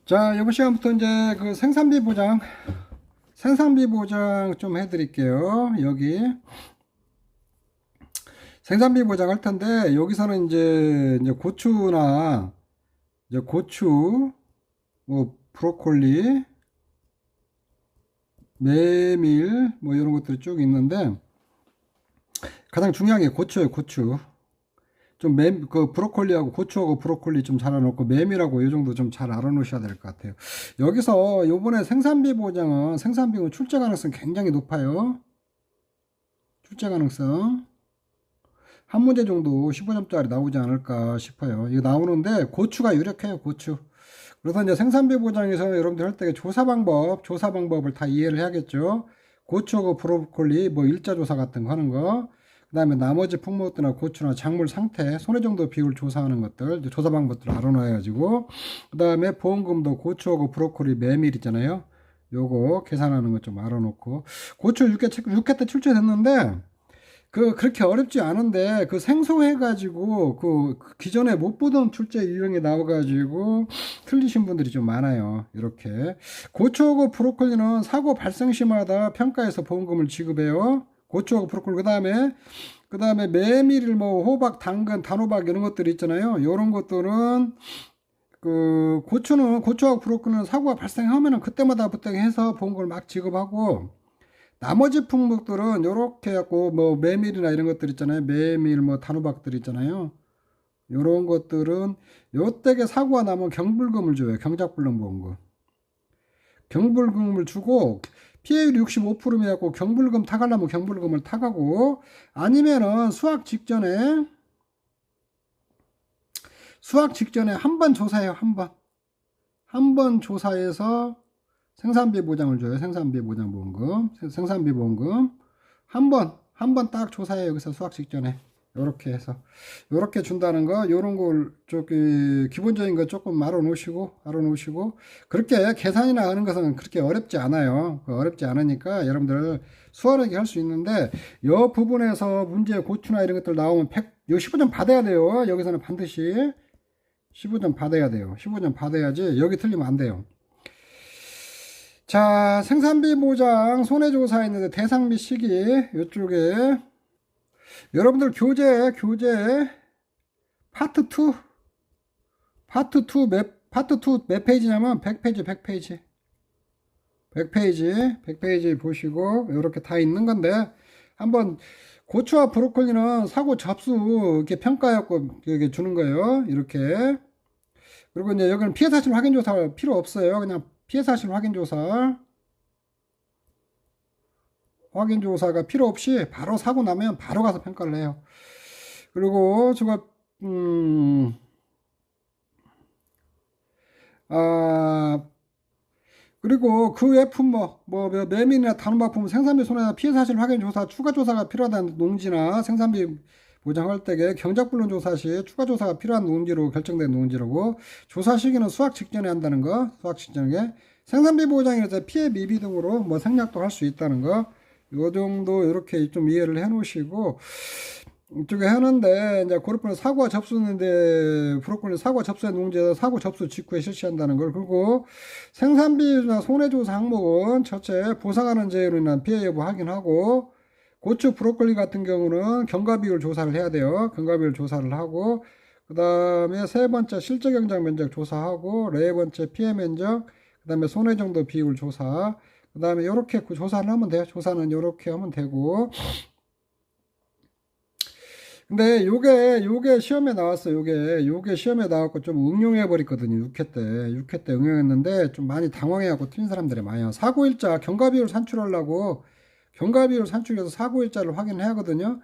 자, 이번 시간부터 이제 그 생산비 보장 좀 해드릴게요. 여기 생산비 보장 할 텐데, 여기서는 이제 고추, 뭐, 브로콜리, 메밀, 뭐, 이런 것들이 쭉 있는데, 가장 중요한 게 고추예요, 고추. 그 브로콜리하고 고추하고 브로콜리 좀 잘 알아놓고 메밀하고 이 정도 좀 잘 알아놓으셔야 될 것 같아요. 여기서 요번에 생산비 보장은 생산비는 출제 가능성 굉장히 높아요. 출제 가능성. 한 문제 정도 15점짜리 나오지 않을까 싶어요. 이거 나오는데 고추가 유력해요, 고추. 그래서 이제 생산비 보장에서 여러분들 할 때 조사 방법을 다 이해를 해야겠죠. 고추하고 브로콜리, 뭐 일자조사 같은 거 하는 거. 그 다음에 나머지 품목들이나 고추나 작물 상태, 손해 정도 비율 조사하는 것들, 조사 방법들을 알아놔가지고. 그 다음에 보험금도 고추하고 브로콜리 메밀 있잖아요. 요거 계산하는 것 좀 알아놓고. 고추 6회 때 출제됐는데, 그렇게 어렵지 않은데, 생소해가지고, 기존에 못 보던 출제 유형이 나와가지고, 틀리신 분들이 좀 많아요. 이렇게. 고추하고 브로콜리는 사고 발생 시마다 평가해서 보험금을 지급해요. 고추하고 브로콜리. 그 다음에 메밀, 뭐, 호박, 당근, 단호박 이런 것들이 있잖아요. 이런 것들은, 고추하고 브로콜리는 사고가 발생하면은 그때마다 해서 보험금을 막 지급하고, 나머지 품목들은 요렇게 해갖고 뭐 메밀이나 이런 것들 있잖아요. 메밀 뭐 단호박들 있잖아요. 요런 것들은 요때게 사고가 나면 경불금을 줘요. 경작불능보험금. 경불금을 주고 피해율이 65%면 갖고 경불금 타가려면 경불금을 타가고, 아니면은 수학 직전에 한 번 조사해요. 한 번 조사해서 생산비 보장을 줘요. 생산비 보장 보험금. 생산비 보험금. 한 번 딱 조사해요. 여기서 수학 직전에. 요렇게 해서. 요렇게 준다는 거, 요런 걸, 기본적인 거 조금 알아놓으시고. 그렇게 계산이나 하는 것은 그렇게 어렵지 않아요. 어렵지 않으니까 여러분들 수월하게 할 수 있는데, 요 부분에서 문제 고추나 이런 것들 나오면 15점 받아야 돼요. 여기서는 반드시 15점 받아야 돼요. 15점 받아야지. 여기 틀리면 안 돼요. 자, 생산비 보장 손해조사 있는데 대상 및 시기 이쪽에 여러분들 교재 파트 2 몇 페이지냐면 100페이지 보시고 이렇게 다 있는 건데, 한번 고추와 브로콜리는 사고 접수 이렇게 평가해갖고 이렇게 주는 거예요. 이렇게. 그리고 이제 여기는 피해 사실 확인 조사 필요 없어요. 그냥 피해 사실 확인 조사가 필요 없이 바로 사고 나면 바로 가서 평가를 해요. 그리고 그리고 그 외 품목, 뭐 매민이나 단호박 품목 생산비 손해나 피해 사실 확인 조사, 추가 조사가 필요하다는 농지나 생산비 보장할 때에 경작불능 조사 시 추가 조사가 필요한 농지로 결정된 농지라고. 조사 시기는 수확 직전에 한다는 거. 수확 직전에 생산비 보장에서 피해 미비 등으로 뭐 생략도 할 수 있다는 거. 요 정도 이렇게 좀 이해를 해 놓으시고, 이쪽에 하는데, 이제 고르프는 사고가 접수인데, 브로콜리 사고가 접수한 농지에서 사고 접수 직후에 실시한다는 걸. 그리고 생산비나 손해조사 항목은 첫째, 보상하는 재해로 인한 피해 여부 확인하고, 고추, 브로콜리 같은 경우는 경과비율 조사를 해야 돼요. 경과비율 조사를 하고, 그 다음에 세 번째, 실제 경작 면적 조사하고, 네 번째, 피해 면적, 그 다음에 손해 정도 비율 조사, 그 다음에 요렇게 조사를 하면 돼요. 조사는 요렇게 하면 되고. 근데 요게 시험에 나왔어요. 요게 시험에 나왔고 좀 응용해 버렸거든요. 6회 때 응용했는데 좀 많이 당황해갖고 틀린 사람들이 많아요. 사고일자 경과비율 산출하려고 경과비율 산출해서 사고일자를 확인해야 하거든요.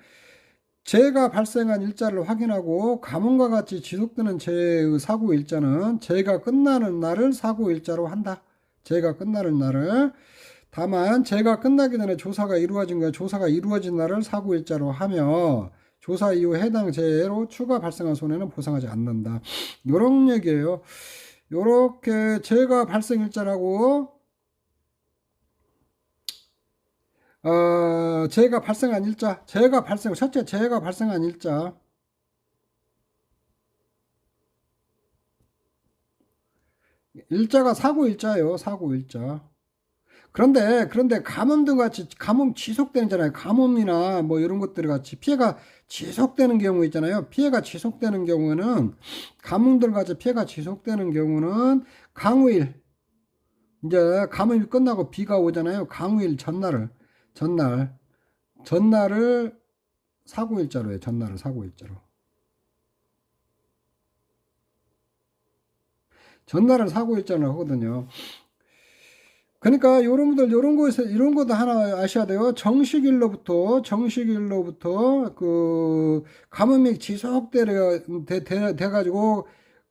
재해가 발생한 일자를 확인하고, 가문과 같이 지속되는 재해의 사고일자는 재해가 끝나는 날을 사고일자로 한다. 재해가 끝나는 날을. 다만 재해가 끝나기 전에 조사가 이루어진 거야. 조사가 이루어진 날을 사고일자로 하며, 조사 이후 해당 재해로 추가 발생한 손해는 보상하지 않는다. 요런 얘기예요. 요렇게 재해가 발생일자라고, 재해가 발생한 일자, 첫째 재해가 발생한 일자, 일자가 사고일자예요. 사고일자. 그런데 가뭄등 같이 가뭄 지속되잖아요. 가뭄이나 뭐 이런 것들 같이 피해가 지속되는 경우 있잖아요. 피해가 지속되는 경우는 가뭄들 같이 피해가 지속되는 경우는 강우일, 이제 가뭄이 끝나고 비가 오잖아요. 강우일 전날을 사고일자로 해요. 전날을 사고일자로. 전날을 사고일자로 하거든요. 그러니까 여러분들 이런 것도 하나 아셔야 돼요. 정식일로부터 그 가뭄이 돼 가지고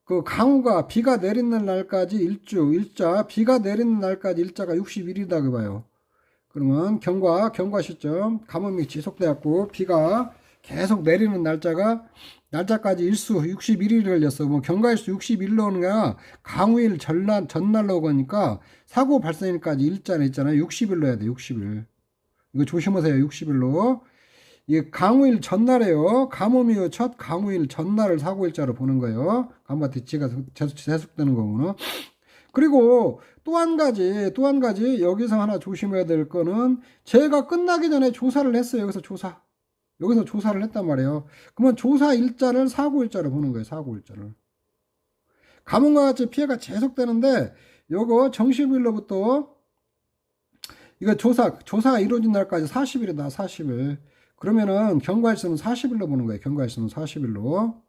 그 강우가 비가 내리는 날까지 일자 비가 내리는 날까지 일자가 60일이다 그 봐요. 그러면 경과 시점 가뭄이 지속돼 갖고 비가 계속 내리는 날짜까지 일수 61일이 걸렸어. 뭐 경과일수 61로 오는 거야. 강우일 전날로 오니까 사고 발생일까지 일자는 있잖아요. 60일로 해야 돼. 60일. 이거 조심하세요. 60일로. 이게 강우일 전날에요. 가뭄이 첫 강우일 전날을 사고일자로 보는 거예요. 가뭄한테 지가 재속되는 거구나. 그리고 또 한 가지 여기서 하나 조심해야 될 거는 제가 끝나기 전에 조사를 했어요. 여기서 조사를 했단 말이에요. 그러면 조사 일자를 사고일자로 보는 거예요. 사고일자를. 가뭄과 같이 피해가 계속되는데 요거 정식일로부터 이거 조사가 이루어진 날까지 40일이다. 40일. 그러면은 경과일수는 40일로 보는 거예요. 경과일수는 40일로.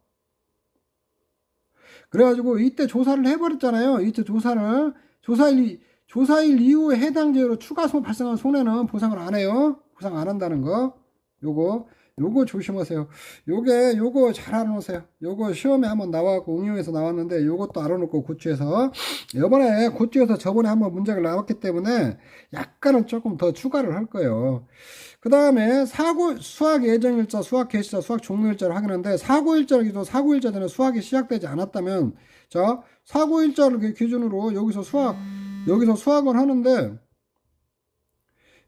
그래가지고 이때 조사를 해버렸잖아요. 이때 조사일 이후에 해당 제로 추가 발생한 손해는 보상을 안 해요. 보상 안 한다는 거. 요거 조심하세요. 요거 잘 알아놓으세요. 요거 시험에 한번 나와갖고 응용해서 나왔는데 요것도 알아놓고 고추에서 저번에 한번 문제가 나왔기 때문에 약간은 조금 더 추가를 할 거예요. 그 다음에 수학 예정일자, 수학 개시자, 수학 종료일자를 확인하는데 사고일자를 사고일자 전에 수학이 시작되지 않았다면 자 사고일자를 기준으로 여기서 수학을 하는데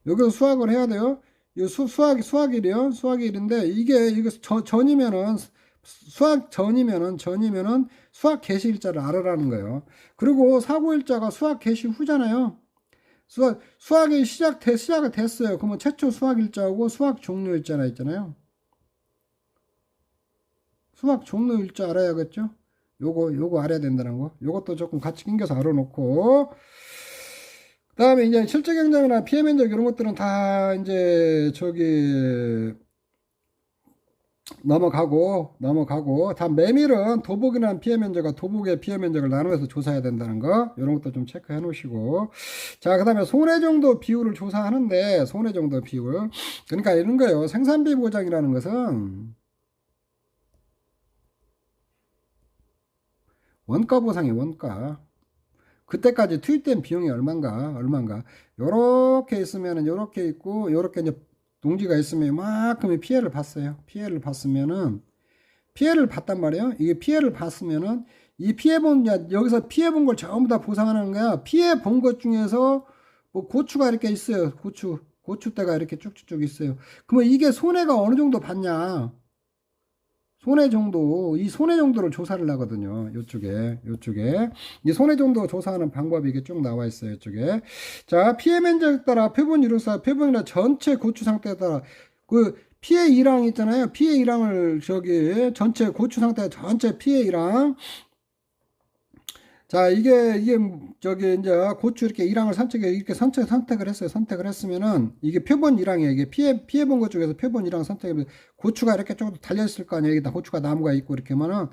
여기서 수학을 해야 돼요. 이 수학일이요. 수학일인데 이거 전이면은 수학 개시일자를 알아라는 거예요. 그리고 사고일자가 수학 개시 후잖아요. 수학이 시작을 됐어요. 그러면 최초 수학일자하고 수학 종료일자나 있잖아요. 수학 종료일자 알아야겠죠? 요거 알아야 된다는 거. 요것도 조금 같이 낑겨서 알아놓고 그 다음에 이제 실제 경쟁이나 피해 면적 이런 것들은 다 이제 넘어가고 다 메밀은 도복이나 피해 면적과 도복의 피해 면적을 나누어서 조사해야 된다는 거 이런 것도 좀 체크해 놓으시고 자 그 다음에 손해 정도 비율을 조사하는데 손해 정도 비율 그러니까 이런 거예요. 생산비 보장이라는 것은 원가 보상이에요. 원가 그때까지 투입된 비용이 얼마인가 요렇게 있으면은 요렇게 있고 요렇게 이제 농지가 있으면 이만큼의 피해를 봤어요. 피해를 봤단 말이에요. 이게 피해를 봤으면은 여기서 피해 본 걸 전부 다 보상하는 거야. 피해 본 것 중에서 뭐 고추가 이렇게 있어요. 고추대가 이렇게 쭉쭉쭉 있어요. 그러면 이게 손해가 어느 정도 봤냐? 이 손해 정도를 조사를 하거든요. 요쪽에. 이 손해 정도 조사하는 방법이 이게 쭉 나와 있어요. 이쪽에. 자, 피해 면적에 따라 표본 이루사, 표본이나 전체 고추 상태에 따라 그 피해 이랑 있잖아요. 피해 이랑을 전체 고추 상태 전체 피해 이랑 자, 이게 이제 고추 이렇게 일항을 선택을 했어요. 선택을 했으면은 이게 표본 일항이에요. 이게 피해 본 것 중에서 표본 일항 선택하면 고추가 이렇게 좀 달려 있을 거 아니에요. 여기다 고추가 나무가 있고 이렇게 하면은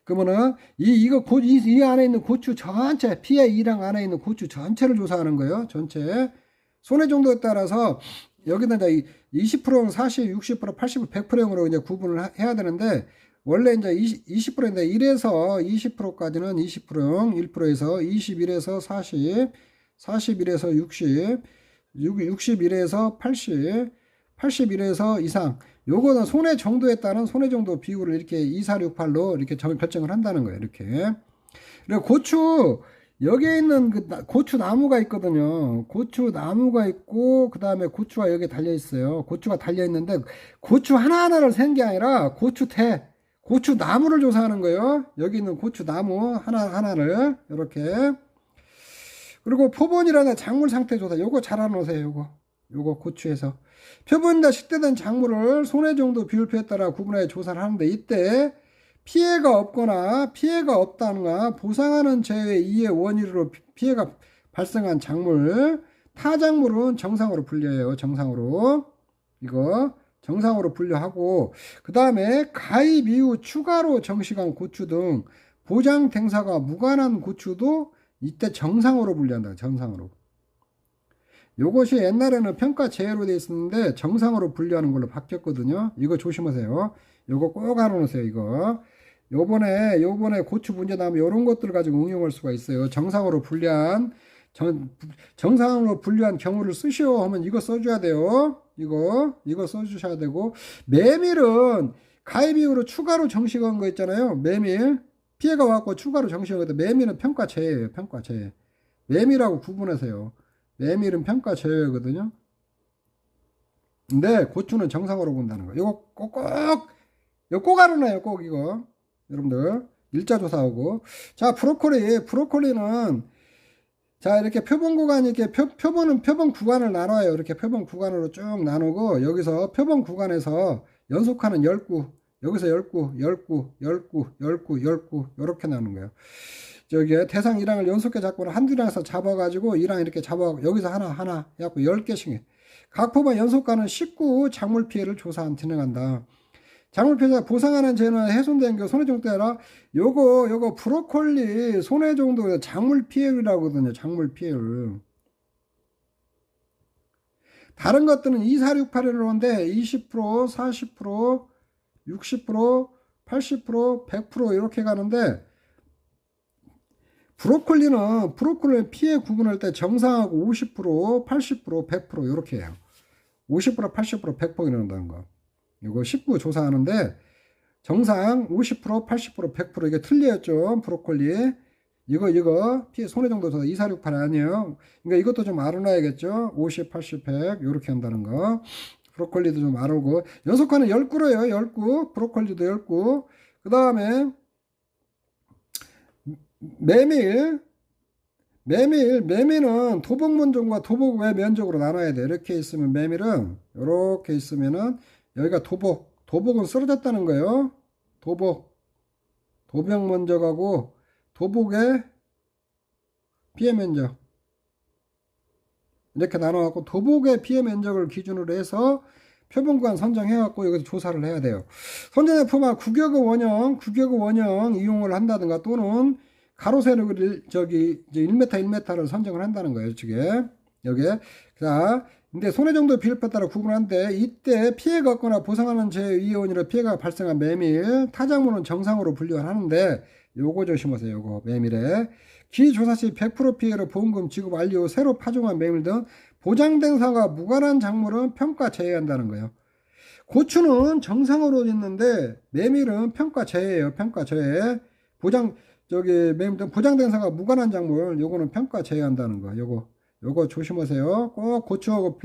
그러면은 이 안에 있는 고추 전체 피해 일항 안에 있는 고추 전체를 조사하는 거예요. 전체 손해 정도에 따라서 여기다 이제 20%, 40, 60%, 80, 100%형으로 이제 구분을 해야 되는데 원래 이제 20%인데 1에서 20%까지는 20%형, 1%에서 21에서 40, 41에서 60, 61에서 80, 81에서 이상. 요거는 손해 정도에 따른 손해 정도 비율을 이렇게 2468로 이렇게 결정을 한다는 거예요. 이렇게. 그리고 고추 여기에 있는 그 고추 나무가 있거든요. 고추 나무가 있고 그 다음에 고추가 여기 달려 있어요. 고추가 달려 있는데 고추 하나하나를 센 게 아니라 고추 나무를 조사하는 거예요. 여기 있는 고추 나무 하나를 이렇게 그리고 표본이라는 작물 상태 조사 요거 잘 알아놓으세요. 요거 고추에서 표본이나 식대된 작물을 손해 정도 비율표에 따라 구분하여 조사를 하는데 이때 피해가 없거나 피해가 없다거나 보상하는 제외 이의 원인으로 피해가 발생한 작물 타작물은 정상으로 분류해요. 정상으로 이거 정상으로 분류하고 그 다음에 가입 이후 추가로 정식한 고추 등 보장 댕사가 무관한 고추도 이때 정상으로 분류한다. 정상으로. 요것이 옛날에는 평가 제외로 되어 있었는데 정상으로 분류하는 걸로 바뀌었거든요. 이거 조심하세요. 요거 꼭 알아놓으세요. 이거. 요번에 고추 문제 나오면 이런 것들을 가지고 응용할 수가 있어요. 정상으로 분류한 정상으로 분류한 경우를 쓰시오 하면 이거 써줘야 돼요. 이거 써주셔야 되고 메밀은 가입 이후로 추가로 정식한 거 있잖아요. 메밀 피해가 왔고 추가로 정식한 거 메밀은 평가 제외예요. 평가 제외. 메밀하고 구분하세요. 메밀은 평가 제외거든요. 근데 고추는 정상으로 본다는 거. 이거 꼭 알아놔요. 꼭 이거. 여러분들 일자 조사하고 자 브로콜리는 자 이렇게 표본 구간이 이렇게 표본 구간을 나눠요. 이렇게 표본 구간으로 쭉 나누고 여기서 표본 구간에서 연속하는 10구 여기서 10구 이렇게 나누는 거예요. 저기 대상 1항을 연속해 잡고는 한두 항에서 잡아가지고 1항 이렇게 잡아 여기서 하나 해갖고 10개씩 해. 각 표본 연속가는 19 작물 피해를 진행한다. 작물 피해자 보상하는 재는 훼손된 게 손해 정도 아니라 요거 브로콜리 손해 정도 작물 피해율이라고 하거든요. 작물 피해율. 다른 것들은 2, 4, 6, 8이라고 하는데 20%, 40%, 60%, 80%, 100% 이렇게 가는데 브로콜리는 피해 구분할 때 정상하고 50%, 80%, 100% 이렇게 해요. 50%, 80%, 100% 이런다는 거. 이거 19 조사하는데 정상 50%, 80%, 100% 이게 틀려요 좀 브로콜리. 이거 피해 손해 정도 더 2, 4, 6, 8 아니에요. 그러니까 이것도 좀 알아놔야겠죠. 50, 80, 100 이렇게 한다는 거. 브로콜리도 좀 알아오고 연속하는 10구로요. 10구 브로콜리도 10구. 그 다음에 메밀은 도복 면적과 도복 외 면적으로 나눠야 돼. 이렇게 있으면 메밀은 이렇게 있으면은 여기가 도복은 쓰러졌다는 거예요. 도복 면적하고 도복의 피해 면적 이렇게 나눠갖고 도복의 피해 면적을 기준으로 해서 표본구간 선정해갖고 여기서 조사를 해야 돼요. 선정의 표만 구격의 원형 이용을 한다든가 또는 가로 세로를 저기 이제 1m 1m를 선정을 한다는 거예요. 이쪽에 여기에 자 근데 손해 정도 비율에 따라 구분하는데 이때 피해가 없거나 보상하는 제2원인으로 피해가 발생한 메밀 타작물은 정상으로 분류를 하는데 요거 조심하세요. 요거 메밀에 기조사 시 100% 피해로 보험금 지급 완료 새로 파종한 메밀 등 보장된 사가 무관한 작물은 평가 제외한다는 거예요. 고추는 정상으로 있는데 메밀은 평가 제외예요. 평가 제외. 메밀 등 보장된 사가 무관한 작물 요거는 평가 제외한다는 거. 요거 조심하세요. 꼭 고추하고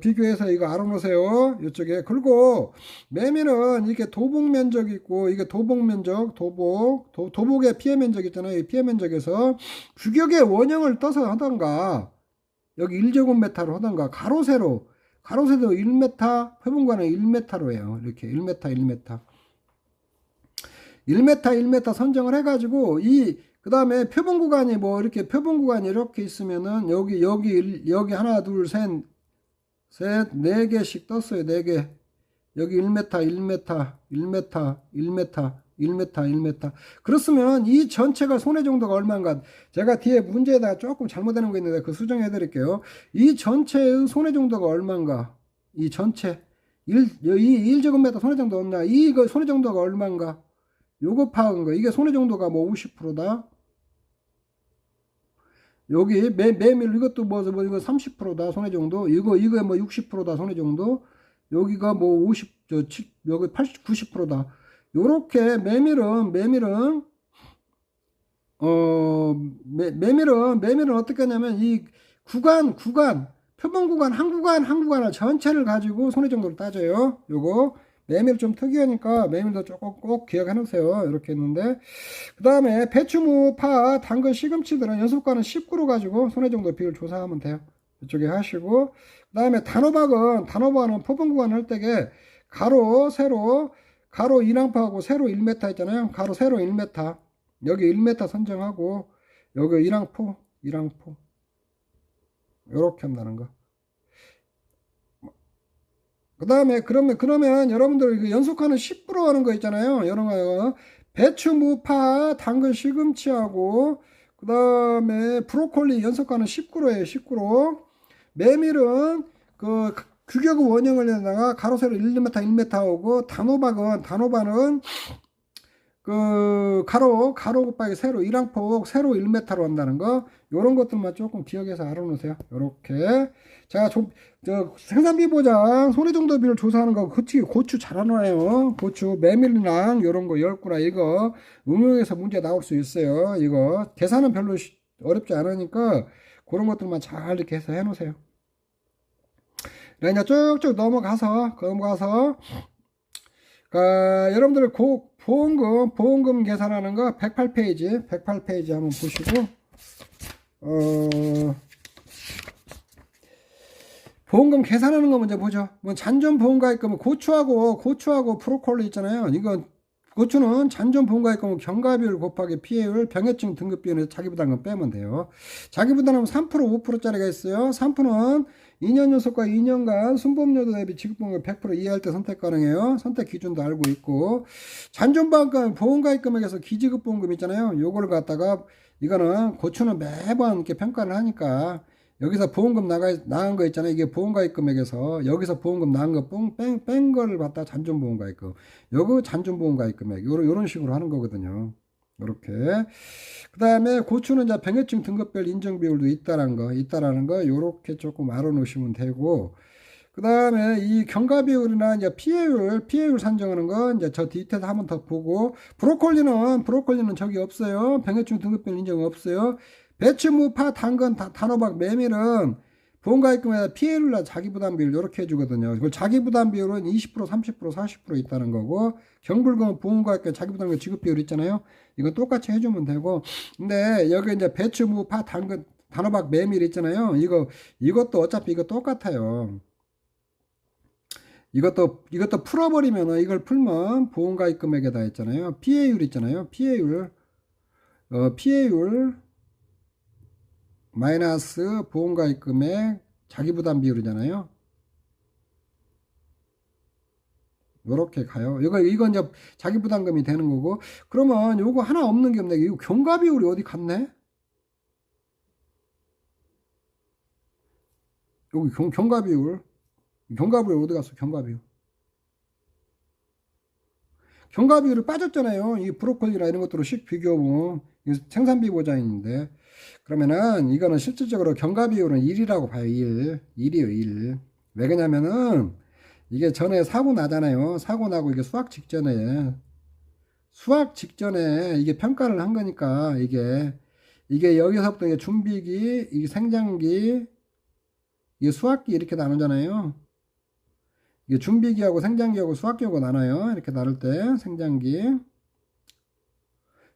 비교해서 이거 알아놓으세요. 이쪽에. 그리고 메밀은 이렇게 도복 면적이 있고, 이게 도복 면적, 도복의 피해 면적 있잖아요. 이 피해 면적에서 규격의 원형을 떠서 하던가, 여기 1제곱미터로 하던가, 가로 세로 1m, 표본관은 1m로 해요. 이렇게 1m. 1m 선정을 해가지고, 그 다음에 표본 구간이 이렇게 표본 구간이 이렇게 있으면은 여기 하나 둘 셋 4개씩 떴어요. 4개. 여기 1m. 그렇으면 이 전체가 손해 정도가 얼마인가? 제가 뒤에 문제에다가 조금 잘못되는 거 있는데 그 수정해 드릴게요. 이 전체의 손해 정도가 얼마인가? 이 전체. 이 1제곱미터 손해 정도 없나? 이거 손해 정도가 얼마인가? 요거 파악한 거. 이게 손해 정도가 50%다. 여기 메밀 이것도 이거 30%다 손해 정도. 이거 60%다 손해 정도. 여기가 여기 80, 90%다. 요렇게 메밀은 어떻게 하냐면 이 구간 표본 구간 한 구간을 전체를 가지고 손해 정도를 따져요. 요거 메밀 좀 특이하니까 메밀도 조금 꼭 기억해 놓으세요. 이렇게 했는데, 그 다음에 배추, 무, 파, 당근, 시금치들은 연속가는 19로 가지고 손해 정도 비율 조사하면 돼요. 이쪽에 하시고, 그 다음에 단호박은 포분 구간 할 때게 가로, 세로, 가로 2랑파하고 세로 1m 있잖아요. 가로, 세로 1m. 여기 1m 선정하고, 여기 2랑포. 요렇게 한다는 거. 그 다음에 그러면 여러분들 그 연속하는 10% 하는 거 있잖아요. 이런 거 배추, 무, 파, 당근, 시금치하고 그 다음에 브로콜리 연속하는 10%예요. 10%. 메밀은 그 규격의 원형을 내다가 가로 세로 1m 1m 오고 단호박은 그 가로 곱하기 세로 1항폭 세로 1m로 한다는 거 요런 것들만 조금 기억해서 알아놓으세요. 요렇게 자, 생산비 보장 손해 정도 비율 조사하는 거 그치 고추 잘 알아놔요. 고추 메밀이랑 요런 거 열구나 이거 응용해서 문제 나올 수 있어요. 이거 계산은 별로 어렵지 않으니까 그런 것들만 잘 이렇게 해서 해놓으세요. 이제 쭉쭉 넘어가서 여러분들 보험금 계산하는 거 108페이지 한번 보시고 보험금 계산하는 거 먼저 보죠. 뭐 잔존 보험가입금은 고추하고 브로콜리 있잖아요. 이건 고추는 잔존 보험가입금은 경과비율 곱하기 피해율 병해증 등급비율에서 자기부담금 빼면 돼요. 자기부담은 3% 5%짜리가 있어요. 3%는 2년 연속과 2년간 순보험료도 대비 지급보험금 100% 이하할 때 선택 가능해요. 선택 기준도 알고 있고 잔존 보험가입금액에서 기지급보험금 있잖아요. 요거를 갖다가 이거는 고추는 매번 이렇게 평가를 하니까 여기서 보험금 나간 거 있잖아요. 이게 보험가입금액에서 여기서 보험금 나간 거 뺀 거를 갖다 잔존보험가입금. 요거 잔존보험가입금액. 요런 식으로 하는 거거든요. 요렇게. 그 다음에 고추는 이제 병해증 등급별 인정 비율도 있다라는 거 요렇게 조금 알아놓으시면 되고. 그 다음에 이 경과 비율이나 이제 피해율 산정하는 거 이제 저 뒤에서 한번 더 보고 브로콜리는 저기 없어요. 병해충 등급별 인정 없어요. 배추, 무, 파, 당근, 단호박, 메밀은 보험가입금에다 피해율이나 자기부담 비율 이렇게 해주거든요. 이걸 자기부담 비율은 20%, 30%, 40% 있다는 거고 경불금은 보험가입금 자기부담 지급 비율 있잖아요. 이건 똑같이 해주면 되고 근데 여기 이제 배추, 무, 파, 당근, 단호박, 메밀 있잖아요. 이것도 어차피 이거 똑같아요. 이것도 풀어버리면 이걸 풀면 보험가입금액에다 있잖아요. 피해율 있잖아요. 피해율 마이너스 보험가입금액 자기부담 비율이잖아요. 요렇게 가요. 이건 이제 자기부담금이 되는 거고. 그러면 요거 하나 없는 게 없네. 이거 경과 비율이 어디 갔네? 여기 경과 비율 어디 갔어? 경과 비율이 빠졌잖아요. 이 브로콜리나 이런 것들로 식 비교하면 생산비 보장인데 그러면은 이거는 실질적으로 경과 비율은 1이라고 봐요. 1이요 1. 왜 그러냐면은 이게 전에 사고 나잖아요. 사고 나고 이게 수학 직전에 이게 평가를 한 거니까 이게 여기서부터 이게 준비기, 이게 생장기, 이게 수학기 이렇게 나누잖아요. 이게 준비기하고 생장기하고 수학기하고 나눠요. 이렇게 나눌 때 생장기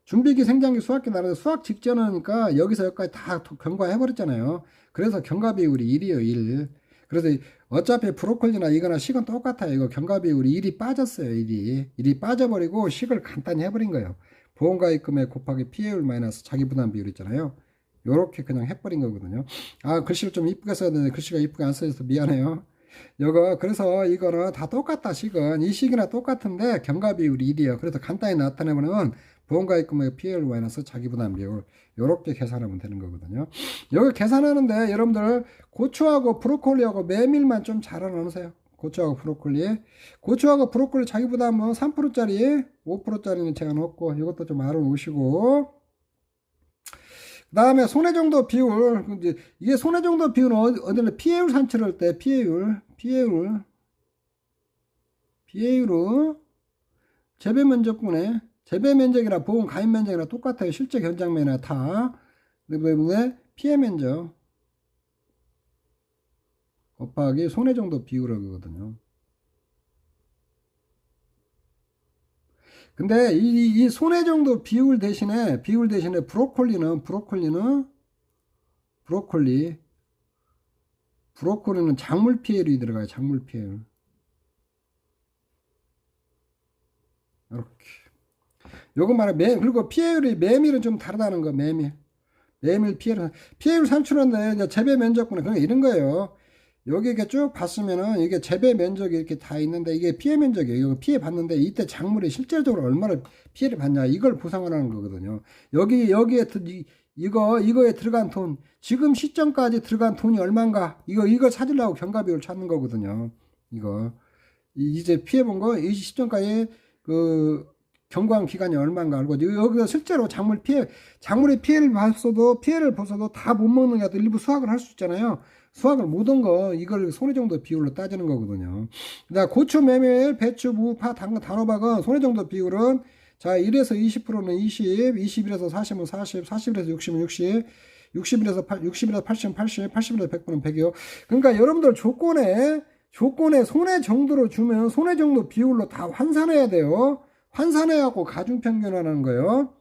준비기, 생장기, 수학기 나누는데 수학 직전이니까 여기서 여기까지 다 경과해버렸잖아요. 그래서 경과 비율이 1이에요, 1. 그래서 어차피 브로콜리나 이거나 식은 똑같아요. 이거 경과 비율이 1이 빠졌어요, 1이 빠져버리고 식을 간단히 해버린 거예요. 보험가입금액 곱하기 피해율 마이너스 자기부담 비율 있잖아요. 요렇게 그냥 해버린 거거든요. 아, 글씨를 좀 이쁘게 써야 되는데 글씨가 이쁘게 안 써져서 미안해요. 그래서 이거는 다 똑같다, 식은. 이 식이나 똑같은데 경과 비율이 1이에요. 그래서 간단히 나타내보면 보험가입금액 피해율 마이너스 자기부담 비율 요렇게 계산하면 되는 거거든요. 여기 계산하는데 여러분들 고추하고 브로콜리하고 메밀만 좀 잘 알아놓으세요. 고추하고 브로콜리 자기부담은 3%짜리 5%짜리는 제가 넣었고 이것도 좀 알아놓으시고 그 다음에 손해정도 비율 이게 손해정도 비율은 어디는 피해율 산출할 때 피해율은 재배 면적이나 보험 가입 면적이나 똑같아요. 실제 견장면이나 다. 그렇기 때문에 피해 면적 곱하기 손해 정도 비율을 그거든요. 근데 이 손해 정도 비율 대신에 브로콜리는 작물 피해율이 들어가요. 작물 피해율. 이렇게. 요거 말해 그리고 피해율이 메밀은 좀 다르다는 거. 메밀 피해율 산출하는데 이제 재배 면적분은 그냥 이런 거예요. 여기 이렇게 쭉 봤으면은 이게 재배 면적이 이렇게 다 있는데 이게 피해 면적이에요. 이거 피해 봤는데 이때 작물이 실질적으로 얼마나 피해를 받냐 이걸 보상하는 거거든요. 여기에 이거에 들어간 돈 지금 시점까지 들어간 돈이 얼마인가 이거 찾으려고 경과비율 찾는 거거든요. 이거 이제 피해 본 거 이 시점까지 그 경과한 기간이 얼마인가 알고 여기서 실제로 작물의 피해를 봤어도 다 못 먹는 게 아니라 일부 수확을 할 수 있잖아요. 수확을 못한 거 이걸 손해 정도 비율로 따지는 거거든요. 그다음 고추, 메밀, 배추, 무, 파, 당근, 단호박은 손해 정도 비율은 자 1에서 20%는 20, 21에서 40은 40, 40에서 60은 60, 60에서 80은 80, 80에서 100은 100이요. 그러니까 여러분들 조건에 손해 정도로 주면 손해 정도 비율로 다 환산해야 돼요. 환산해갖고 가중평균하는 거예요.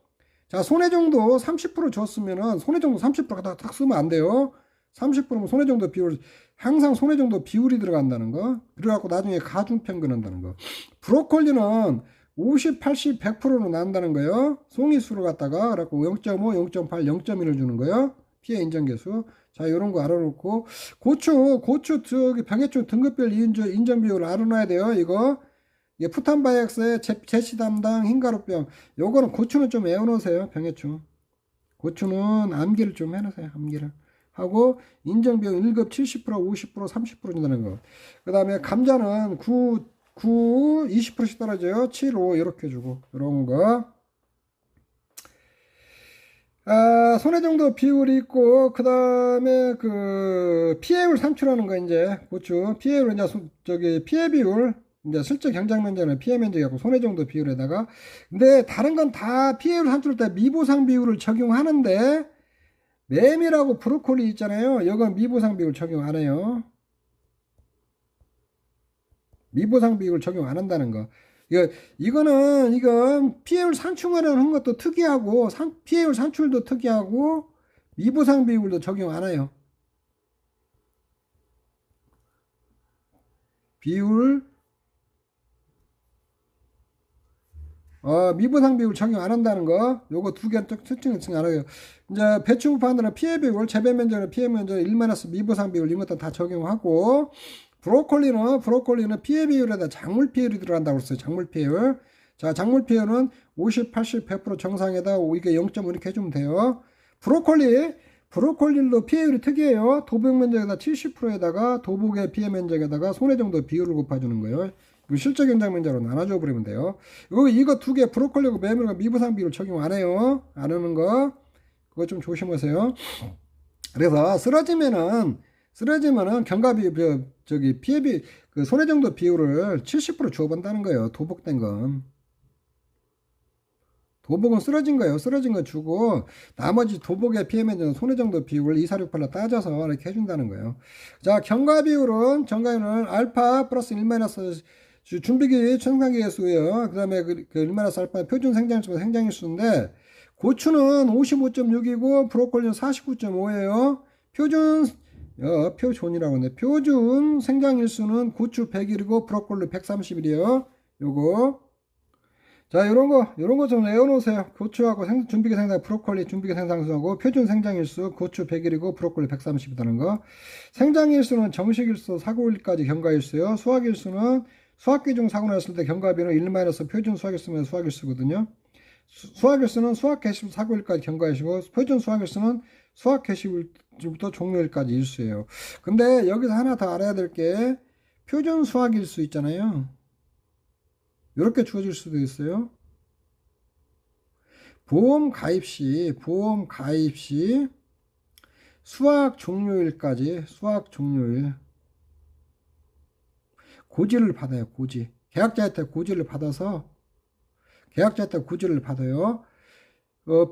자, 손해 정도 30% 줬으면은 손해 정도 30%가 딱 쓰면 안 돼요. 30%면 손해 정도 비율, 항상 손해 정도 비율이 들어간다는 거. 그래갖고 나중에 가중평균한다는 거. 브로콜리는 50, 80, 100%로 난다는 거예요. 송이수로 갖다가, 그래갖고 0.5, 0.8, 0.1을 주는 거예요. 피해 인정계수. 자, 요런 거 알아놓고. 고추, 병해충 등급별 인정 비율을 알아놔야 돼요. 이거. 푸탄바이엑스의 제시 담당 흰가루병. 요거는 고추는 좀 외워놓으세요. 병해충. 고추는 암기를 좀 해놓으세요. 암기를. 하고 인정비용 1급 70%, 50%, 30% 준다는 거. 그 다음에 감자는 9, 20%씩 떨어져요. 7, 5 이렇게 주고 이런 거. 손해 정도 비율이 있고 그 다음에 그 피해율 산출하는 거 이제 고추 피해율 이제 피해 비율 이제 실제 경작 면적은 피해 면적이고 손해 정도 비율에다가 근데 다른 건 다 피해율 산출할 때 미보상 비율을 적용하는데 메밀하고 브로콜리 있잖아요. 이건 미보상 비율 적용 안 해요. 미보상 비율 적용 안 한다는 거. 이건 피해율 산출하는 것도 특이하고 피해율 산출도 특이하고 미보상 비율도 적용 안 해요. 비율 미보상 비율 적용 안 한다는 거. 요거 두 개 특징을 알아요. 이제 배추 파는 피해 비율, 재배 면적은 피해 면적 1- 미보상 비율 이런 것도 다 적용하고 브로콜리는 피해 비율에다 작물 피해율이 들어간다고 했어요. 작물 피해율. 자, 작물 피해율은 50, 80, 100% 정상에다 이게 0.5 이렇게 해주면 돼요. 브로콜리도 피해율이 특이해요. 도복 면적에다 70%에다가 도복의 피해 면적에다가 손해 정도 비율을 곱해주는 거예요. 실제 경작 면적으로 나눠줘 버리면 돼요. 이거 두 개 브로콜리하고 메밀과 미보상 비율 적용 안 해요. 안 하는 거. 그거 좀 조심하세요. 그래서 쓰러지면은 경과비 피해비 그 손해 정도 비율을 70% 주어본다는 거예요. 도복된 건. 도복은 쓰러진 거예요. 쓰러진 거 주고 나머지 도복의 피해 면적은 손해 정도 비율을 2, 4, 6, 8로 따져서 이렇게 해준다는 거예요. 자, 경과비율은 알파 플러스 1 준비기 생산기 개수예요. 그 다음에 그 1 알파 표준 생장일수가 생장일수인데 고추는 55.6이고 브로콜리는 49.5예요. 표준이라고 하네. 표준 생장일수는 고추 100일이고 브로콜리 130일이에요. 요거. 자, 요런 거 좀 외워놓으세요. 고추하고 준비기 생산, 브로콜리 준비기 생산수하고 표준 생장일수, 고추 100일이고 브로콜리 130이라는 거. 생장일수는 정식일수, 사고일까지 경과일수요. 수확일수는 수확기중 사고 났을 때 경과비는 1- 표준 수확일수면 수확일수거든요. 수확일수는 수확 개시부 사고일까지 경과일수고 표준 수확일수는 수확 개시부터 종료일까지 일수예요. 근데 여기서 하나 더 알아야 될 게 표준 수확일수 있잖아요. 이렇게 주어질 수도 있어요. 보험 가입 시 수확 종료일까지 수확 종료일 고지를 받아요. 고지. 계약자한테 고지를 받아서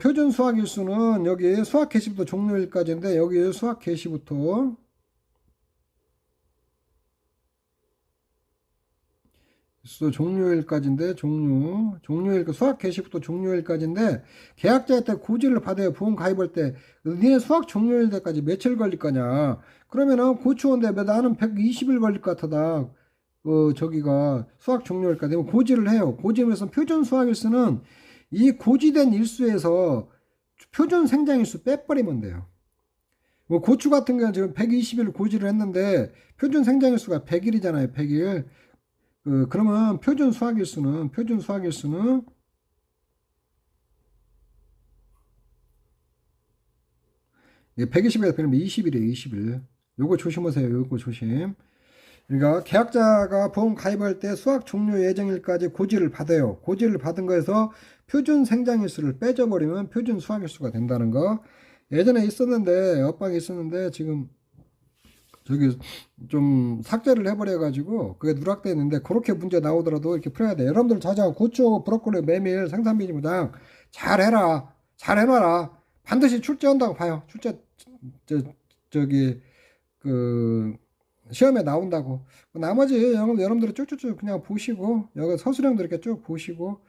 표준 수확일수는 여기 수확 개시부터 종료일까지인데 여기 수확 개시부터 종료일까지인데 종료일 수학 개시부터 종료일까지인데 계약자한테 고지를 받아야 보험 가입할 때 니네 수학 종료일 때까지 며칠 걸릴 거냐 그러면은 고치원데 나는 120일 걸릴 것 같다 저기가 수학 종료일까지 고지를 해요. 고지면서 표준 수학일수는 이 고지된 일수에서 표준 생장일수 빼버리면 돼요. 뭐 고추 같은 경우는 지금 120일 고지를 했는데 표준 생장일수가 100일이잖아요. 100일. 그러면 표준 수학일수는 120일에서 그러면 20일이에요. 20일. 요거 조심하세요. 요거 조심. 그러니까 계약자가 보험 가입할 때 수학 종료 예정일까지 고지를 받아요. 고지를 받은 거에서 표준 생장일수를 빼줘버리면 표준 수학일수가 된다는 거. 예전에 있었는데 엇박이 있었는데 지금 저기 좀 삭제를 해버려가지고 그게 누락돼 있는데 그렇게 문제 나오더라도 이렇게 풀어야 돼. 여러분들 자자 고추, 브로콜리, 메밀, 생산비지 무장 잘해라. 잘 해놔라. 반드시 출제한다고 봐요. 출제 저기 그 시험에 나온다고. 나머지 여러분들이 쭉쭉쭉 그냥 보시고 여기 서술형들 이렇게 쭉 보시고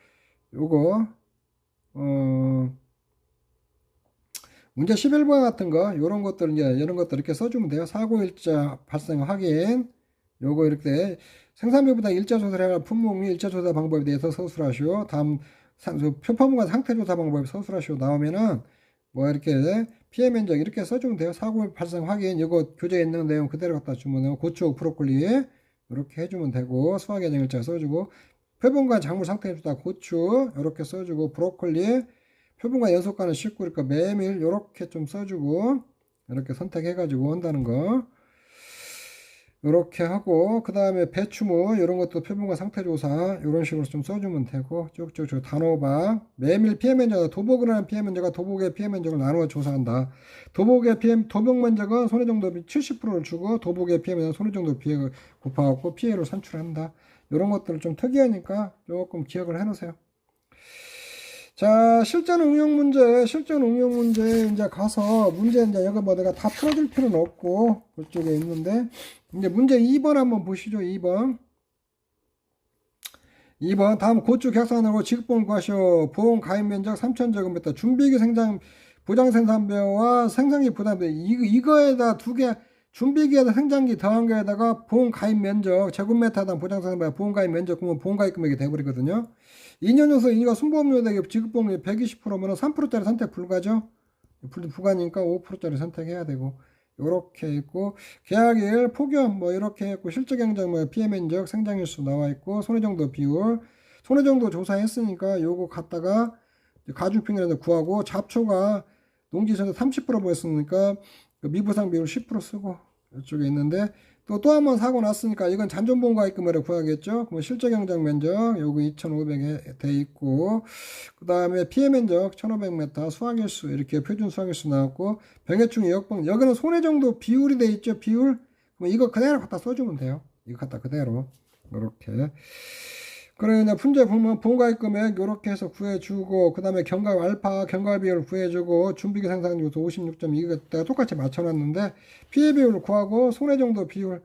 요거 문제 11번 같은 거 요런 것들 이제 이런 것들 이렇게 써주면 돼요. 사고일자 발생 확인 요거 이렇게 생산비보다 일자조사를 해야 품목이 일자조사 방법에 대해서 서술하시오. 다음 표본과 상태조사 방법에 서술하시오 나오면은 뭐 이렇게 피해 면적 이렇게 써주면 돼요. 사고 발생 확인 이거 교재에 있는 내용 그대로 갖다 주면 돼요. 고추 브로콜리 이렇게 해주면 되고 수학 예정 일자 써주고 표본과 작물 상태조사 고추 이렇게 써주고 브로콜리 표본과 연속과는 19, 그러니까 메밀 이렇게 좀 써주고 이렇게 선택해가지고 한다는 거 이렇게 하고 그 다음에 배추무 이런 것도 표본과 상태조사 이런 식으로 좀 써주면 되고 쭉쭉쭉 단호박 메밀 피해 면적 도복을 하는 피해 면적과 도복의 피해 면적을 나누어 조사한다. 도복 면적은 손해정도 70%를 주고 도복의 피해 면적은 손해정도 비액을 곱하고 피해를 산출한다. 이런 것들을 좀 특이하니까 조금 기억을 해놓으세요. 자, 실전 응용 문제 이제 가서 문제 이제 여기 뭐 내가 다 풀어줄 필요는 없고 그쪽에 있는데 이제 문제 2번 한번 보시죠. 2번 다음 고추 객산으로 지급보험 구하시오. 보험 가입 면적 3,000제곱미터 준비기 생장 보장 생산비와 생산기 부담비 이거에다 두 개 준비기에다 생산기 더한 거에다가 보험 가입 면적 제곱미터당 보장 생산비와 보험 가입 면적 그러면 보험 가입 금액이 돼버리거든요. 2년 연속 이거 순보험료 대기 지급보험료 120%면 3%짜리 선택 불가죠. 불가니까 5%짜리 선택해야 되고 요렇게 있고 계약일 폭염 뭐 이렇게 했고 실적경쟁 뭐 피해 면적 생장일수 나와 있고 손해정도 비율 손해정도 조사했으니까 요거 갖다가 가중평균에서 구하고 잡초가 농지에서 30% 보였으니까 미부상 비율 10% 쓰고 이쪽에 있는데 또 한 번 사고 났으니까 이건 잔존보험가입금액을 구하겠죠. 그럼 실적경쟁 면적 요거 2,500에 돼 있고 그 다음에 피해 면적 1,500m 수확일수 이렇게 표준 수확일수 나왔고 병해충 역병 여기는 손해정도 비율이 돼 있죠. 비율 그럼 이거 그대로 갖다 써주면 돼요. 이거 갖다 그대로 이렇게 그래 이제 문제 보면 보험가입금액 요렇게 해서 구해주고 그 다음에 경과비 알파 경과비 비율 구해주고 준비기 생산요소 56점 이거 내가 똑같이 맞춰놨는데 피해 비율을 구하고 손해정도 비율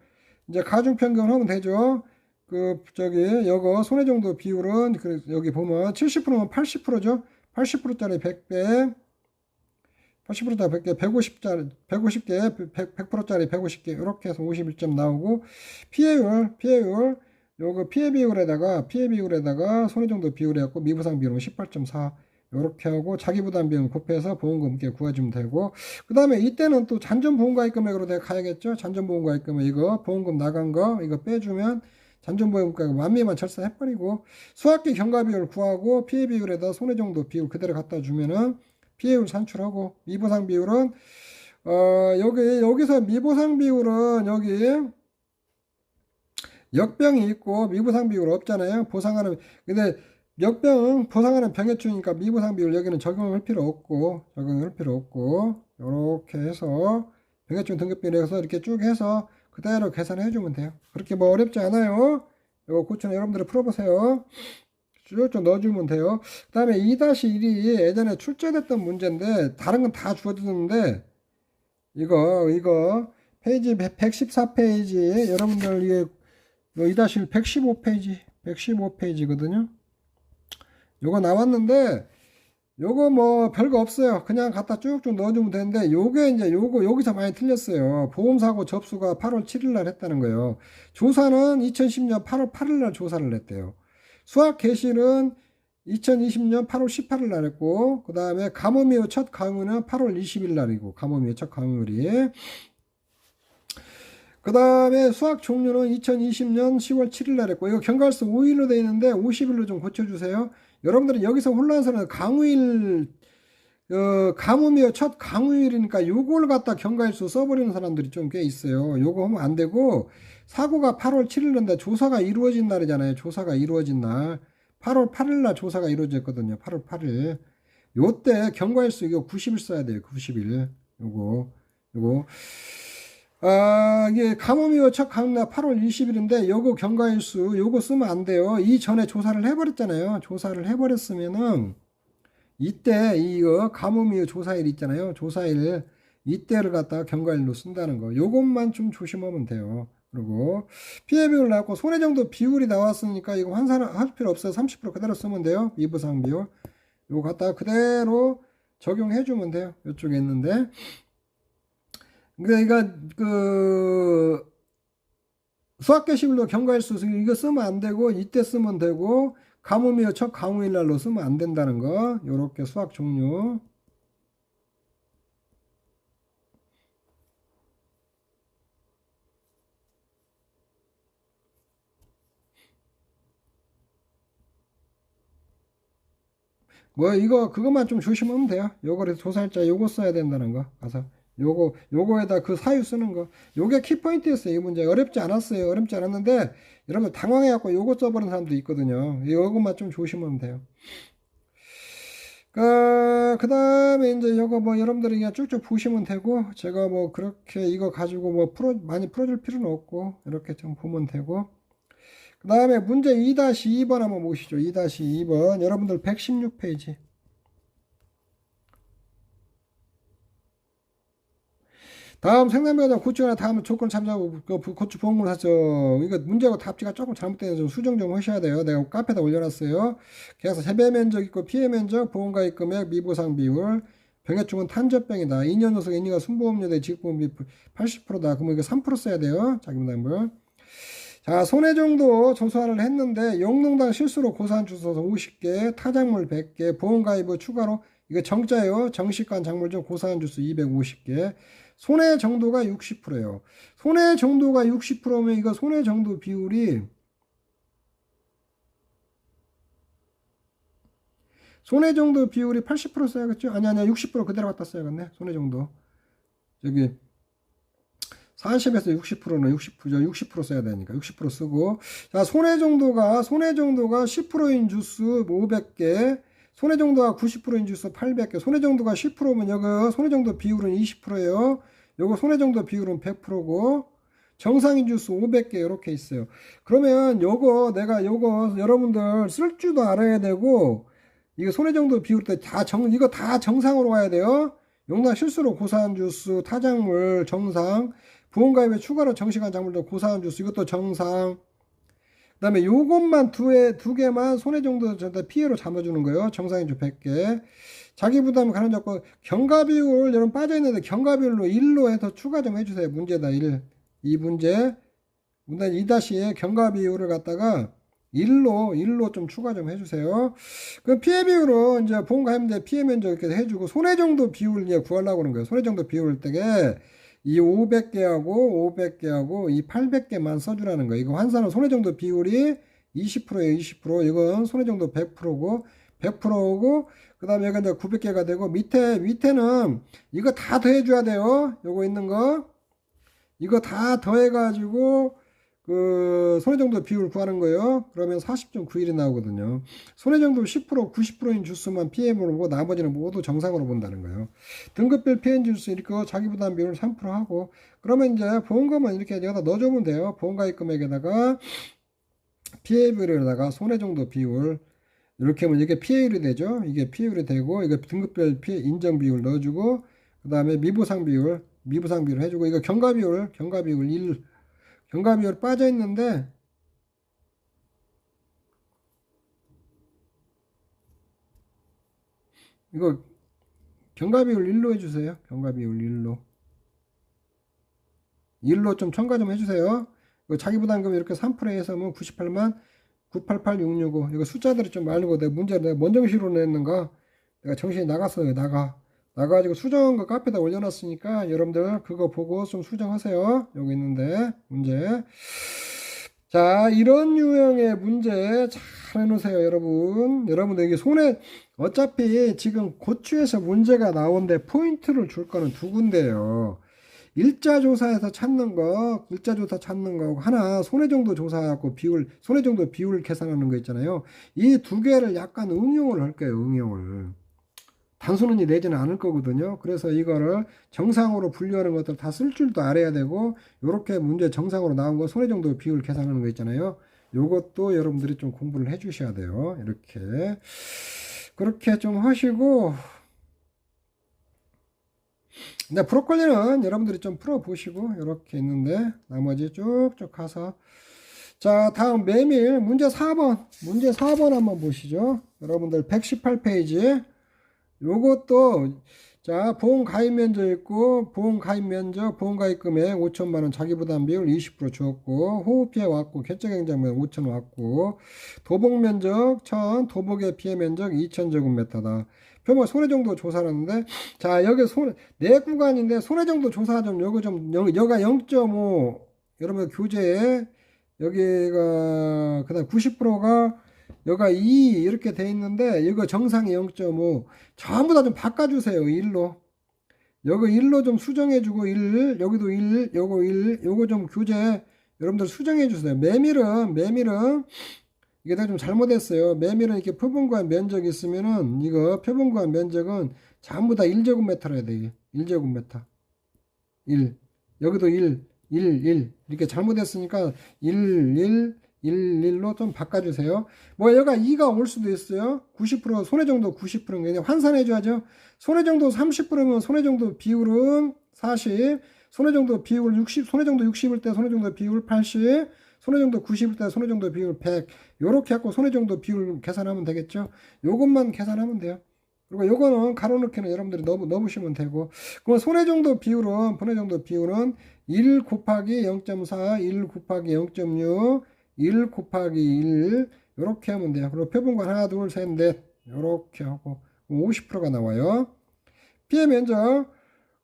이제 가중평균 하면 되죠. 요거 손해정도 비율은 여기 보면 70%면 80%죠. 80%짜리 100배 80%짜리 100개 150개 100%짜리 150개 이렇게 해서 51점 나오고 피해율 요거 피해 비율에다가 손해정도 비율해갖고 미부상 비율은 18.4 요렇게 하고 자기부담 비용 곱해서 보험금액 구해주면 되고 그 다음에 이때는 또 잔존보험가입금액으로 내가 가야겠죠. 잔존보험가입금액 이거 보험금 나간 거 이거 빼주면 잔존보험가입금 만미만 철사해버리고 수학기 경과비율 구하고 피해 비율에다 손해정도 비율 그대로 갖다 주면은 피해율 산출하고 미보상 비율은 여기서 미보상 비율은 여기 역병이 있고 미보상 비율 없잖아요. 근데 역병 보상하는 병해충이니까 미보상 비율 여기는 적용할 필요 없고 요렇게 해서 병해충 등급비를 해서 이렇게 쭉 해서 그대로 계산해 주면 돼요. 그렇게 뭐 어렵지 않아요. 요거 고추는 여러분들이 풀어보세요. 쭉 넣어주면 돼요. 그 다음에 2-1이 예전에 출제됐던 문제인데 다른 건 다 주어졌는데 이거 페이지 114페이지 여러분들 이게 2-1 115페이지 115페이지거든요. 요거 나왔는데 요거 뭐 별거 없어요. 그냥 갖다 쭉쭉 넣어주면 되는데 요게 이제 요거 여기서 많이 틀렸어요. 보험사고 접수가 8월 7일 날 했다는 거예요. 조사는 2010년 8월 8일 날 조사를 했대요. 수학 개시는 2020년 8월 18일 날 했고, 그 다음에 가뭄이후 첫 강우는 8월 20일 날이고, 가뭄이후 첫 강우일이. 그 다음에 수학 종료는 2020년 10월 7일 날 했고, 이거 경과일수 5일로 되어 있는데 50일로 좀 고쳐주세요. 여러분들은 여기서 혼란스러운 강우일, 가뭄이후 첫 강우일이니까 요걸 갖다 경과일수 써버리는 사람들이 좀 꽤 있어요. 요거 하면 안 되고, 사고가 8월 7일 인데 조사가 이루어진 날이잖아요. 조사가 이루어진 날. 8월 8일 날 조사가 이루어졌거든요. 8월 8일. 요때 경과일수 이거 90일 써야 돼요. 90일. 요거. 이게 가뭄이후 첫 강우날 8월 20일인데 요거 경과일수 요거 쓰면 안 돼요. 이전에 조사를 해버렸잖아요. 조사를 해버렸으면은 이때 이거 가뭄이후 조사일 있잖아요. 조사일 이때를 갖다가 경과일로 쓴다는 거. 요것만 좀 조심하면 돼요. 그리고 피해 비율 나왔고 손해정도 비율이 나왔으니까 이거 환산할 필요 없어요. 30% 그대로 쓰면 돼요. 미부상 비율. 요거 갖다가 그대로 적용해 주면 돼요. 이쪽에 있는데. 그러니까 그 수학 게시물로 경과일수 이거 쓰면 안 되고 이때 쓰면 되고 가뭄이후 첫 강우일 날로 쓰면 안 된다는 거. 요렇게 수학 종류. 뭐 이거 그것만 좀 조심하면 돼요. 요거를 조살자 요거 써야 된다는 거. 가서 요거에다 그 사유 쓰는 거. 요게 키포인트였어요. 이 문제 어렵지 않았어요. 어렵지 않았는데 여러분 당황해갖고 요거 써버린 사람도 있거든요. 요것만 좀 조심하면 돼요. 그 다음에 이제 요거 뭐 여러분들이 그냥 쭉쭉 보시면 되고 제가 뭐 그렇게 이거 가지고 뭐 많이 풀어줄 필요는 없고 이렇게 좀 보면 되고 그 다음에 문제 2-2번 한번 보시죠. 2-2번 여러분들 116페이지. 다음 생산비가 고추나 다음 조건 참조하고 고추 보험금 샀죠. 이거 문제하고 답지가 조금 잘못되는 좀 수정 좀 하셔야 돼요. 내가 카페에다 올려놨어요. 계약서 세배 면적 있고 피해 면적, 보험가입 금액, 미보상 비율, 병해충은 탄저병이다. 2년 연속 인니가 순보험료대 지급보험비 80%다. 그러면 이거 3% 써야 돼요. 자기부담금. 자, 손해정도 조사를 했는데 용농당 실수로 고사한 주소 50개, 타작물 100개, 보험가입 추가로 이거 정자예요. 정식관 작물점 고사한 주소 250개. 손해 정도가 60%예요. 손해 정도가 60%면 이거 손해 정도 비율이 손해 정도 비율이 80% 써야겠죠? 아니 60% 그대로 갖다 써야겠네. 손해 정도. 여기 40에서 60%는 60% 써야 되니까 60% 쓰고 자 손해 정도가 10%인 주스 500개 손해 정도가 90%인 주스 800개 손해 정도가 10%면 여기 손해 정도 비율은 20%예요. 요거 손해 정도 비율은 100%고 정상인 주스 500개 이렇게 있어요. 그러면 요거 내가 요거 여러분들 쓸 줄도 알아야 되고 이거 손해 정도 비율 때 이거 다 정상으로 가야 돼요. 용납 실수로 고사한 주스 타작물 정상 보험가입에 추가로 정식한 작물도 고사한 주스 이것도 정상 그 다음에 요것만 두 개만 손해 정도 피해로 잡아주는 거예요. 정상인 주 100개 자기부담 가능 조건 경과비율 여러분 빠져있는데 경과비율로 1로 해서 추가 좀 해주세요. 문제다 1. 이 문제 2-에 경과비율을 갖다가 1로 좀 추가 좀 해주세요. 그 피해 비율은 이제 보험가입인데 피해 면적 이렇게 해주고 손해 정도 비율 이제 구하려고 하는 거예요. 손해 정도 비율 때에 이 500개하고 이 800개만 써주라는 거예요. 이거 환산은 손해 정도 비율이 20%예요. 20%. 이건 손해 정도 100%고 100%고 그 다음에 여기 이제 900개가 되고 밑에는 이거 다 더해줘야 돼요. 요거 있는 거 이거 다 더해가지고 그 손해정도 비율 구하는 거예요. 그러면 40.91이 나오거든요. 손해정도 10% 90%인 주수만 피해보는 거고 나머지는 모두 정상으로 본다는 거예요. 등급별 피해 주수 이렇게 자기부담 비율 3% 하고 그러면 이제 보험금은 이렇게 여기다 넣어주면 돼요. 보험가입 금액에다가 피해 비율에다가 손해정도 비율 이렇게 하면 이게 피해율이 되죠. 이게 피해율이 되고 이거 등급별 피해 인정 비율 넣어주고 그 다음에 미보상 비율 해주고 이거 경과비율 1 경과비율 빠져 있는데 이거 경과비율 1로 해주세요. 경과비율 1로. 1로 좀 첨가 좀 해주세요. 이거 자기 부담금 이렇게 3%에 해서 뭐 98만 988665. 이거 숫자들이 좀 말리고 내가 문제를 내가 뭔 정신으로 냈는가? 내가 정신이 나갔어요. 나가가지고 수정한 거 카페에다 올려놨으니까 여러분들 그거 보고 좀 수정하세요. 여기 있는데 문제. 자, 이런 유형의 문제 잘 해놓으세요, 여러분. 여러분들 이게 손에 어차피 지금 고추에서 문제가 나오는데 포인트를 줄 거는 두 군데예요. 일자조사에서 찾는 거, 일자조사 찾는 거 하나, 손해정도 조사하고 비율, 손해정도 비율 계산하는 거 있잖아요. 이 두 개를 약간 응용을 할 거예요, 응용을. 단순히 내지는 않을 거거든요. 그래서 이거를 정상으로 분류하는 것들 다 쓸 줄도 알아야 되고, 요렇게 문제 정상으로 나온 거 손해정도 비율 계산하는 거 있잖아요. 요것도 여러분들이 좀 공부를 해 주셔야 돼요. 이렇게. 그렇게 좀 하시고, 근데 브로콜리는 여러분들이 좀 풀어보시고 이렇게 있는데 나머지 쭉쭉 가서 자 다음 메밀 문제 4번 문제 4번 한번 보시죠. 여러분들 118페이지 요것도 자 보험 가입 면적 있고 보험 가입 면적 보험 가입 금액 5천만원 자기부담 비율 20% 주었고 호흡 피해 왔고 결정행장면 5천 왔고 도복 면적 1000 도복의 피해 면적 2000제곱미터다. 표본 손해정도 조사를 하는데 자 여기 네 구간인데 손해정도 조사 좀 여가 0.5 여러분 교재에 여기가 그다음 90%가 여가 2 이렇게 돼 있는데 이거 정상이 0.5 전부 다 좀 바꿔주세요. 1로 여기 1로 좀 수정해주고 1 여기도 1 요거 1 요거 좀 교재 여러분들 수정해주세요. 메밀은 이게 다 좀 잘못했어요. 메밀은 이렇게 표본구간 면적이 있으면은 이거 표본구간 면적은 전부 다 1제곱미터라 해야 돼. 1제곱미터 1 여기도 1 이렇게 잘못했으니까 1 1로 좀 바꿔주세요. 뭐 여기가 2가 올 수도 있어요. 90% 손해정도 90%는 그냥 환산해줘야죠. 손해정도 30%면 손해정도 비율은 40 손해정도 비율 60 손해정도 60일 때 손해정도 비율 80 손해정도 90일 때 손해정도 비율 100 요렇게 갖고 손해정도 비율 계산하면 되겠죠. 요것만 계산하면 돼요. 그리고 요거는 가로넣기는 여러분들이 넣으시면 되고 그럼 손해정도 비율은 1 곱하기 0.4 1 곱하기 0.6 1 곱하기 1 요렇게 하면 돼요. 그리고 표본관 하나 둘 셋 넷 요렇게 하고 50%가 나와요. 피해 면적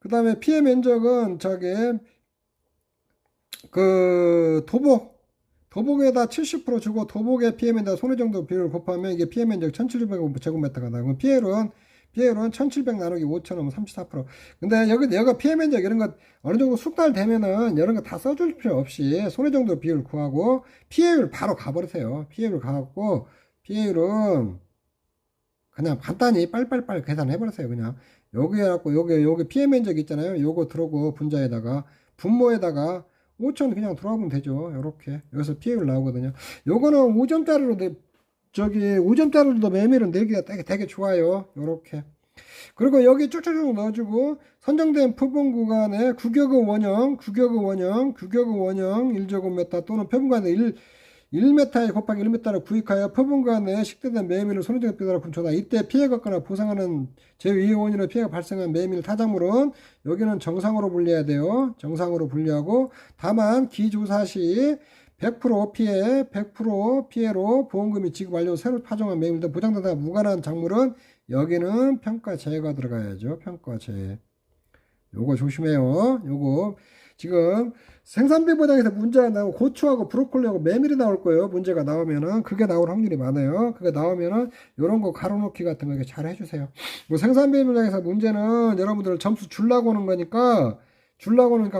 그 다음에 피해 면적은 저기 그 도복에다 70% 주고 도복의 피해 면적 손해정도 비율을 곱하면 이게 피해 면적 1700제곱미터가 나오고 피해율은 1700 나누기 5,000하면 34%. 근데 여기가 피해 면적 이런 거 어느 정도 숙달되면은 이런 거 다 써줄 필요 없이 손해정도 비율 구하고 피해율 바로 가버리세요. 피해율 가갖고 피해율은 그냥 간단히 빨빨빨 계산해버렸어요. 그냥 여기 해갖고 여기 피해 면적 있잖아요. 요거 들어오고 분자에다가 분모에다가 5천 그냥 들어가면 되죠. 요렇게 여기서 피해율 나오거든요. 요거는 5점짜리로 저기 5점짜리로도 메밀은 내기가 되게 좋아요. 요렇게 그리고 여기 쭉쭉쭉 넣어주고 선정된 표본 구간에 규격의 원형 1제곱미터 또는 표본 구간에 1m에 곱하기 1m를 구입하여 표본구간에 식대된 매밀을 손해정도 비율로 분초다. 이때 피해받거나 보상하는 제2원인으로 피해가 발생한 매밀 타작물은 여기는 정상으로 분리해야 돼요. 정상으로 분리하고 다만 기조사 시 100% 피해, 100% 피해로 보험금이 지급 완료 새로 파종한 매밀 등 보장당사가 무관한 작물은 여기는 평가제가 들어가야죠. 평가제. 요거 조심해요. 요거 지금 생산비 보장에서 문제가 나오고 고추하고 브로콜리하고 메밀이 나올 거예요. 문제가 나오면은 그게 나올 확률이 많아요. 그게 나오면은 요런 거 가로놓기 같은 거 잘 해주세요. 뭐 생산비 보장에서 문제는 여러분들 점수 줄라고 하는 거니까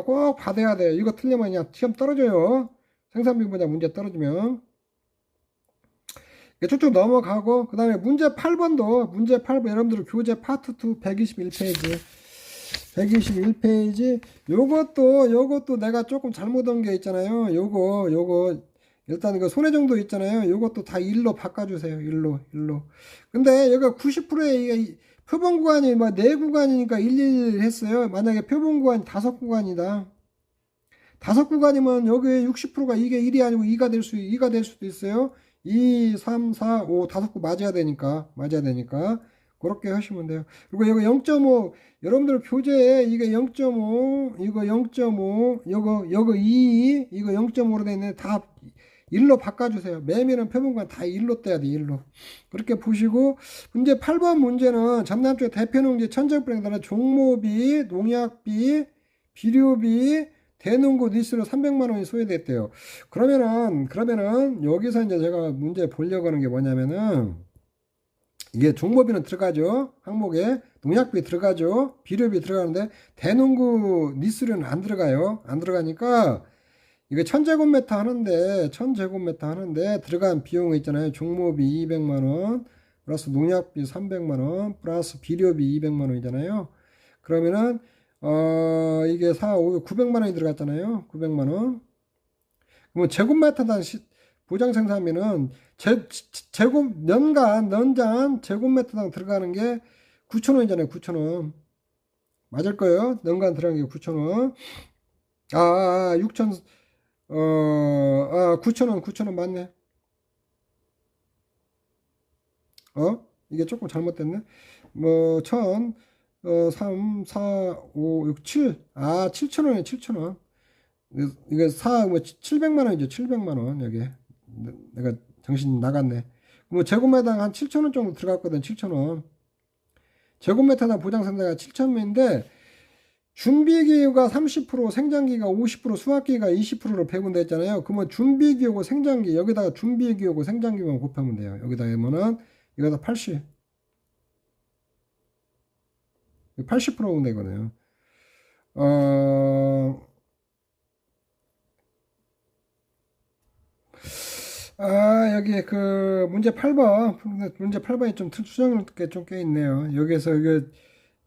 꼭 받아야 돼요. 이거 틀리면 그냥 시험 떨어져요. 생산비 보장 문제 떨어지면 쭉쭉 넘어가고 그 다음에 문제 8번 여러분들 교재 파트 2 121페이지 요것도 내가 조금 잘못한 게 있잖아요. 요거 일단 이거 손해정도 있잖아요. 요것도 다 1로 바꿔주세요. 1로 근데 여기가 90%의 표본 구간이 뭐 4구간이니까 1 했어요. 만약에 표본 구간이 5구간이다 5구간이면 여기 60%가 이게 1이 아니고 2가 될 수도 있어요. 2, 3, 4, 5, 5구 맞아야 되니까. 그렇게 하시면 돼요. 그리고 이거 0.5 여러분들 교재에 이게 0.5 이거 0.5 요거 2 이거 0.5로 돼 있는데 다 1로 바꿔주세요. 매미는 표본관 다 1로 떼야 돼. 1로. 그렇게 보시고 문제 8번 문제는 전남쪽 대표농지 천적불행단은 종모비, 농약비, 비료비, 대농구 니스로 300만 원이 소요됐대요. 그러면은 여기서 이제 제가 문제 보려고 하는 게 뭐냐면은 이게 종모비는 들어가죠. 항목에 농약비 들어가죠. 비료비 들어가는데 대농구 니스로는 안 들어가요. 안 들어가니까 이게 1000제곱미터 하는데 1000제곱미터 하는데 들어간 비용 있잖아요. 종모비 200만원 플러스 농약비 300만원 플러스 비료비 200만원이잖아요. 그러면은 이게 900만원이 들어갔잖아요. 900만원. 그러면 제곱미터당 보장 생산비는 제곱 연간 제곱미터당 들어가는 게 9,000원이잖아요. 9,000원. 맞을 거예요. 연간 들어가는 게 9,000원. 9,000원 맞네. 이게 조금 잘못됐네. 3, 4, 5, 6, 7. 7,000원이에요, 7,000원. 이게 700만원이죠, 700만원, 여기. 내가 정신 나갔네. 제곱미터당 한 7,000원 정도 들어갔거든, 7,000원. 제곱미터당 보장상자가 7,000원인데, 준비기후가 30%, 생장기가 50%, 수확기가 20%로 배분되어 있잖아요. 그러면 준비기후고 생장기, 여기다가 준비기후고 생장기만 곱하면 돼요. 여기다 하면은, 이거다 80. 80%면 되거든요. 여기 문제 8번. 문제 8번이 좀 수정할 게 좀 꽤 있네요. 여기서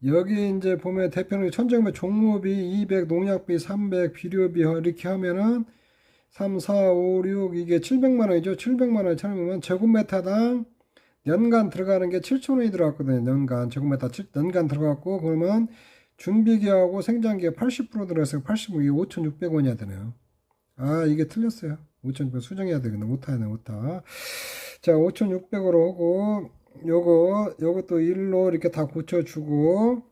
여기 이제 보면 대표는 천정면 종모비 200, 농약비 300, 비료비 이렇게 하면은 3, 4, 5, 6 이게 700만 원이죠. 700만 원을 찾으면 제곱미터당 연간 들어가는 게 7,000원이 들어갔거든요. 연간 제곱미터 연간 들어갔고 그러면 준비기하고 생장기가 80% 들어가서 80, 이게 5,600원이야 되네요. 이게 틀렸어요. 5,600 수정해야 되겠네. 오타네, 오타. 자, 5,600으로 하고 요것도 1로 이렇게 다 고쳐주고,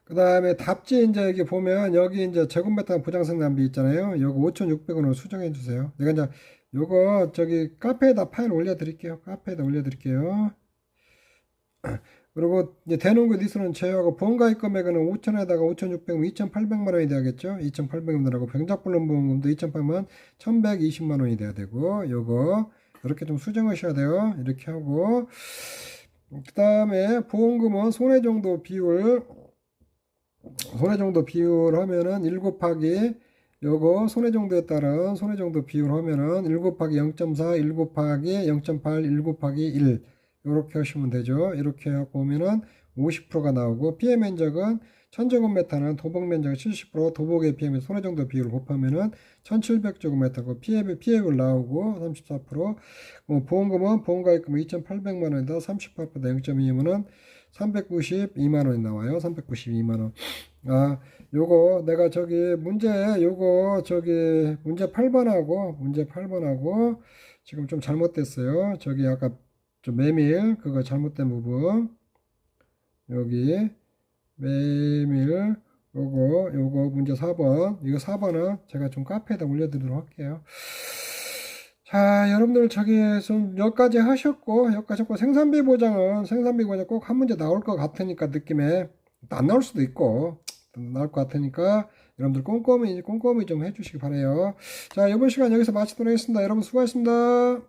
그 다음에 답지 이제 여기 보면 여기 이제 제곱미터 보장생산비 있잖아요. 요거 5,600원으로 수정해 주세요. 내가 이제 요거 저기 카페에다 파일 올려드릴게요. 카페에다 올려드릴게요. 그리고 이제 대농구 니스는 제외하고 보험가입 금액은 5,000에다가 5,600원, 2,800만 원이 돼야겠죠. 2,800원 들어가고 병작불능 보험금도 2,800만 1,120만 원이 돼야 되고 요거 이렇게 좀 수정하셔야 돼요. 이렇게 하고 그 다음에 보험금은 손해정도 비율 하면은 1 곱하기 요거 손해정도에 따른 손해정도 비율 하면은 1 곱하기 0.4, 1 곱하기 0.8, 1 곱하기 1 이렇게 하시면 되죠. 이렇게 하고 오면은 50%가 나오고 피해 면적은 1000제곱미터는 도복 면적 70%, 도복의 피해 면적 손해정도 비율을 곱하면은 1700제곱미터고 피해율 나오고 34%. 보험금은 보험가입금은 2,800만 원에다 38% 0.2면은 392만 원이 나와요. 392만 원. 요거 내가 문제 8번하고 지금 좀 잘못됐어요. 아까 좀 메밀 그거 잘못된 부분 여기 메밀 요거 문제 4번 이거 4번은 제가 좀 카페에다 올려드리도록 할게요. 자, 여러분들 좀 여기까지 하셨고 생산비 보장은 꼭 한 문제 나올 것 같으니까 느낌에 안 나올 수도 있고 나올 것 같으니까 여러분들 꼼꼼히 좀 해주시기 바래요. 자, 이번 시간 여기서 마치도록 하겠습니다. 여러분 수고하셨습니다.